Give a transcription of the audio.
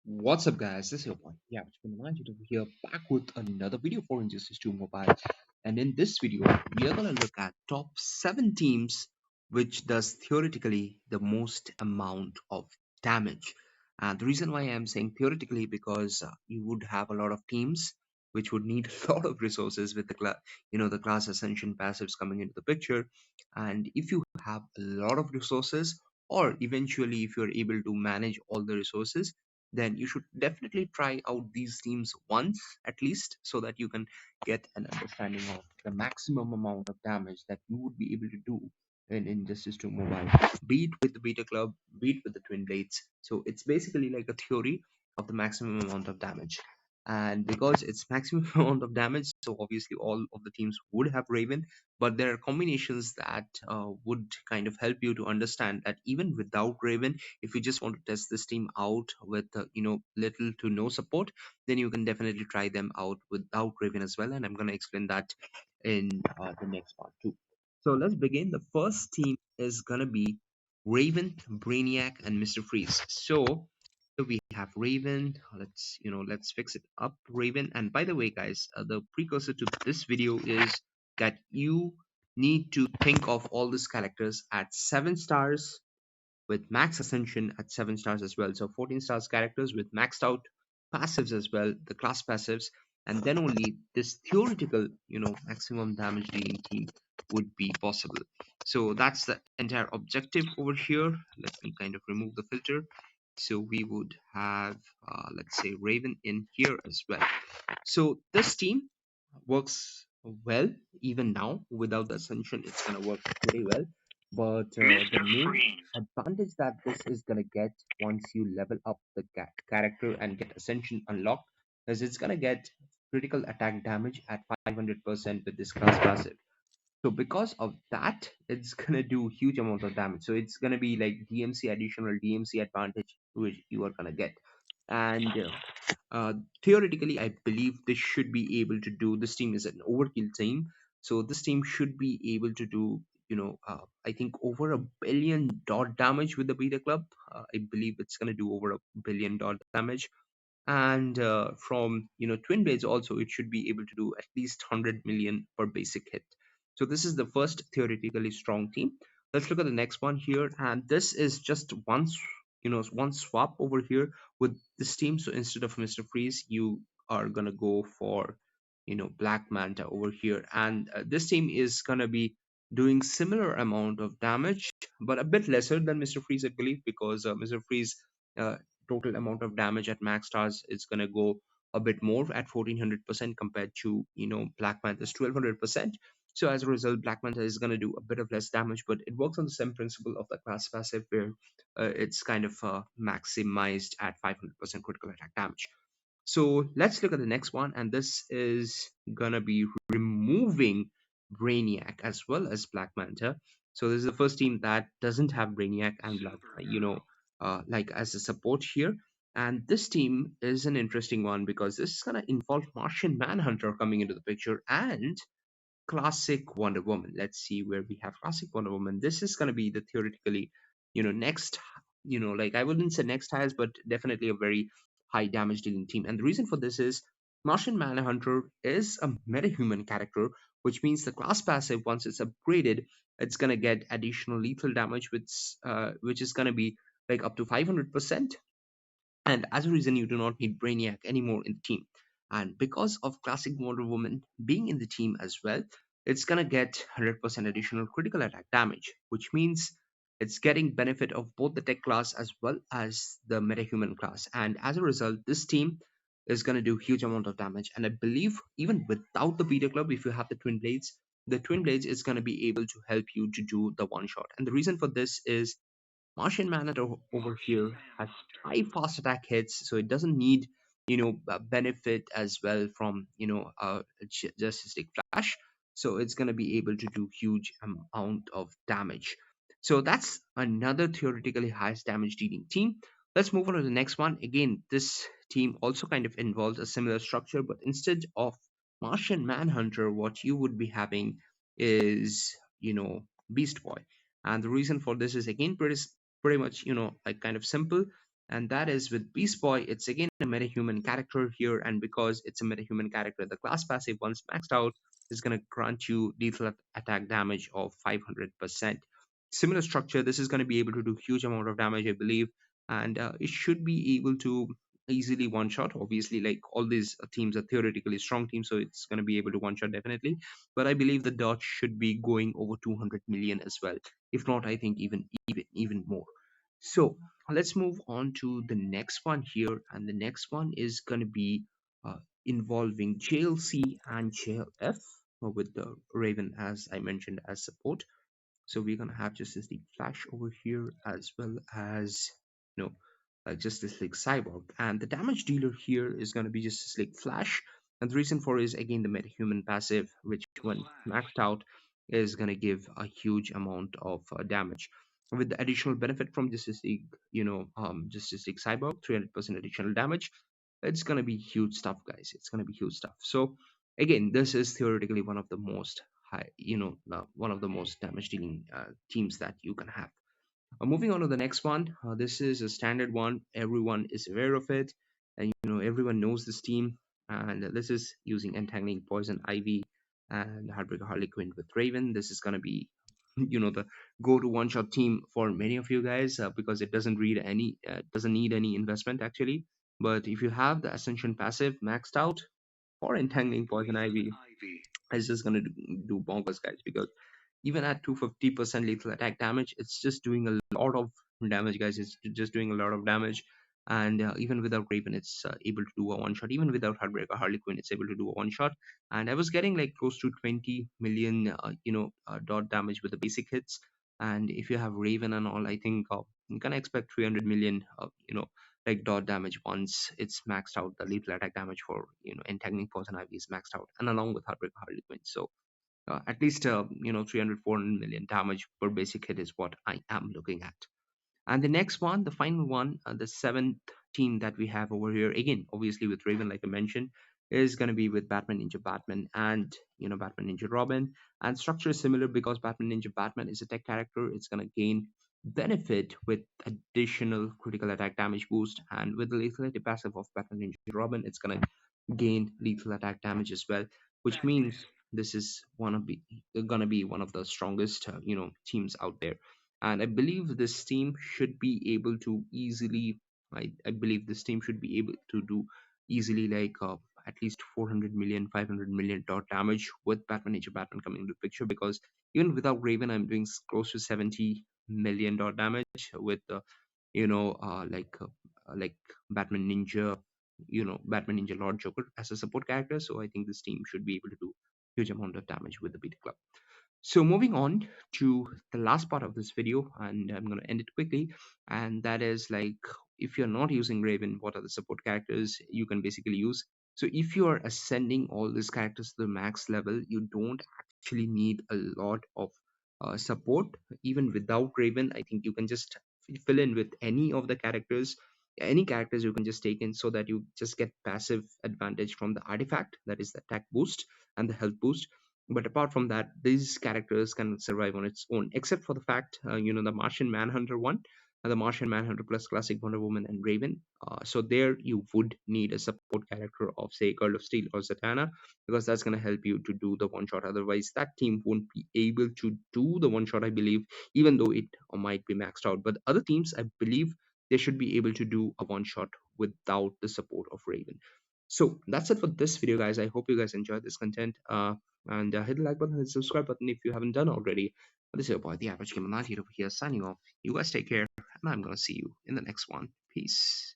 What's up, guys? This is your boy. Yeah, it's been Manjit over here, back with another video for Injustice 2 Mobile. And in this video, we are gonna look at top 7 teams which does theoretically the most amount of damage. And the reason why I'm saying theoretically because you would have a lot of teams which would need a lot of resources with the class ascension passives coming into the picture. And if you have a lot of resources, or eventually if you're able to manage all the resources, then you should definitely try out these teams once at least so that you can get an understanding of the maximum amount of damage that you would be able to do in Injustice 2 Mobile, be it with the Beta Club, be it with the Twin Blades. So it's basically like a theory of the maximum amount of damage. And because it's maximum amount of damage, so obviously all of the teams would have Raven, but there are combinations that would kind of help you to understand that even without Raven, if you just want to test this team out with little to no support, then you can definitely try them out without Raven as well, and I'm going to explain that in the next part too. So let's begin. The first team is going to be Raven, Brainiac, and Mr. Freeze. So we have Raven. Let's fix it up, Raven. And by the way, guys, the precursor to this video is that you need to think of all these characters at 7 stars with max ascension at 7 stars as well. So 14 stars characters with maxed out passives as well, the class passives, and then only this theoretical, maximum damage dealing team would be possible. So that's the entire objective over here. Let me kind of remove the filter. So we would have, let's say, Raven in here as well. So this team works well even now without the ascension. It's gonna work pretty well, but the main advantage that this is gonna get once you level up the character and get ascension unlocked is it's gonna get critical attack damage at 500% with this class passive. So because of that, it's gonna do huge amount of damage. So it's gonna be like DMC additional DMC advantage which you are gonna get. And theoretically, I believe this should be able to do. This team is an overkill team, so this team should be able to do. I think over a billion dot damage with the Beta Club. I believe it's gonna do over a billion dot damage, and from Twin Blades also, it should be able to do at least 100 million per basic hit. So this is the first theoretically strong team. Let's look at the next one here, and this is just one swap over here with this team. So instead of Mr. Freeze, you are gonna go for Black Manta over here, and this team is gonna be doing similar amount of damage but a bit lesser than Mr. Freeze, I believe, because Mr. Freeze uh, total amount of damage at max stars is going to go a bit more at 1400% compared to Black Mantha's 1200%. So as a result, Black Manta is going to do a bit of less damage, but it works on the same principle of the class passive where it's kind of maximized at 500% critical attack damage. So let's look at the next one, and this is gonna be removing Brainiac as well as Black Manta. So this is the first team that doesn't have Brainiac and like as a support here. And this team is an interesting one because this is gonna involve Martian Manhunter coming into the picture and classic Wonder Woman. Let's see where we have classic Wonder Woman. This is gonna be the theoretically, next, like I wouldn't say next highest, but definitely a very high damage dealing team. And the reason for this is Martian Manhunter is a metahuman character, which means the class passive, once it's upgraded, it's gonna get additional lethal damage, which is gonna be like up to 500%. And as a reason, you do not need Brainiac anymore in the team. And because of classic Wonder Woman being in the team as well, it's gonna get 100% additional critical attack damage, which means it's getting benefit of both the tech class as well as the metahuman class. And as a result, this team is gonna do huge amount of damage. And I believe even without the Beta Club, if you have the Twin Blades is gonna be able to help you to do the one shot. And the reason for this is Martian Manhunter over here has high fast attack hits, so it doesn't need benefit as well from Justice League Flash. So it's gonna be able to do huge amount of damage. So that's another theoretically highest damage dealing team. Let's move on to the next one. Again, this team also kind of involves a similar structure, but instead of Martian Manhunter, what you would be having is Beast Boy. And the reason for this is again pretty much like kind of simple. and that is with Beast Boy. It's again a metahuman character here, and because it's a metahuman character, the class passive, once maxed out, is going to grant you lethal attack damage of 500%. Similar structure, this is going to be able to do huge amount of damage, I believe, and it should be able to easily one shot. Obviously, like all these teams are theoretically strong teams, so it's going to be able to one shot definitely. But I believe the dot should be going over 200 million as well. If not, I think even more. So let's move on to the next one here, and the next one is going to be uh, involving JLC and JLF with the Raven, as I mentioned, as support. So we're gonna have Justice League Flash over here, as well as you know Justice League Cyborg, and the damage dealer here is gonna be Justice League Flash. And the reason for is again the metahuman passive, which when maxed out is gonna give a huge amount of damage. With the additional benefit from Justice League, Justice League Cyborg, 300% additional damage. It's gonna be huge stuff, guys. It's gonna be huge stuff. So again, this is theoretically one of the most one of the most damage dealing teams that you can have. Moving on to the next one, this is a standard one. Everyone is aware of it, and everyone knows this team. And this is using Entangling Poison Ivy and Heartbreaker Harley Quinn with Raven. This is gonna be the go-to one-shot team for many of you guys because it doesn't need any investment actually. But if you have the Ascension passive maxed out for Entangling Poison Ivy, it's just gonna do bonkers, guys, because even at 250% lethal attack damage, it's just doing a lot of damage, guys. It's just doing a lot of damage. And even without Raven, it's able to do a one shot. Even without Heartbreaker Harley Quinn, it's able to do a one shot. And I was getting like close to 20 million dot damage with the basic hits. And if you have Raven and all, I think you can expect 300 million like dot damage once it's maxed out. The lethal attack damage for Entangling Poison Ivy is maxed out, and along with Heartbreaker Harley Quinn. So at least 300 400 million damage per basic hit is what I am looking at. And the next one, the final one, the seventh team that we have over here, again obviously with Raven, like I mentioned, is going to be with Batman Ninja Batman and Batman Ninja Robin. And structure is similar because Batman Ninja Batman is a tech character. It's going to gain benefit with additional critical attack damage boost, and with the lethality passive of Batman Ninja Robin, it's going to gain lethal attack damage as well, which means this is gonna be one of the strongest teams out there. And I believe this team should be able to easily. I believe this team should be able to do easily like at least 400 million, 500 million dot damage with Batman Ninja Batman coming into the picture, because even without Raven, I'm doing close to 70 million dot damage with you know uh, like uh, like Batman Ninja, Batman Ninja Lord Joker as a support character. So I think this team should be able to do huge amount of damage with the Beat Club. So moving on to the last part of this video, and I'm going to end it quickly, and that is like, if you're not using Raven, what are the support characters you can basically use? So if you are ascending all these characters to the max level, you don't actually need a lot of support. Even without Raven, I think you can just fill in with any characters you can just take in, so that you just get passive advantage from the artifact, that is the attack boost and the health boost. But apart from that, these characters can survive on its own, except for the fact, the Martian Manhunter one, the Martian Manhunter plus Classic Wonder Woman and Raven. So there you would need a support character of, say, Girl of Steel or Zatanna, because that's going to help you to do the one shot. Otherwise, that team won't be able to do the one shot, I believe, even though it might be maxed out. But other teams, I believe, they should be able to do a one shot without the support of Raven. So that's it for this video, guys. I hope you guys enjoyed this content. And hit the like button and subscribe button if you haven't done already. This is your boy, the Average Gamer Night over here, signing off. You guys take care, and I'm gonna see you in the next one. Peace.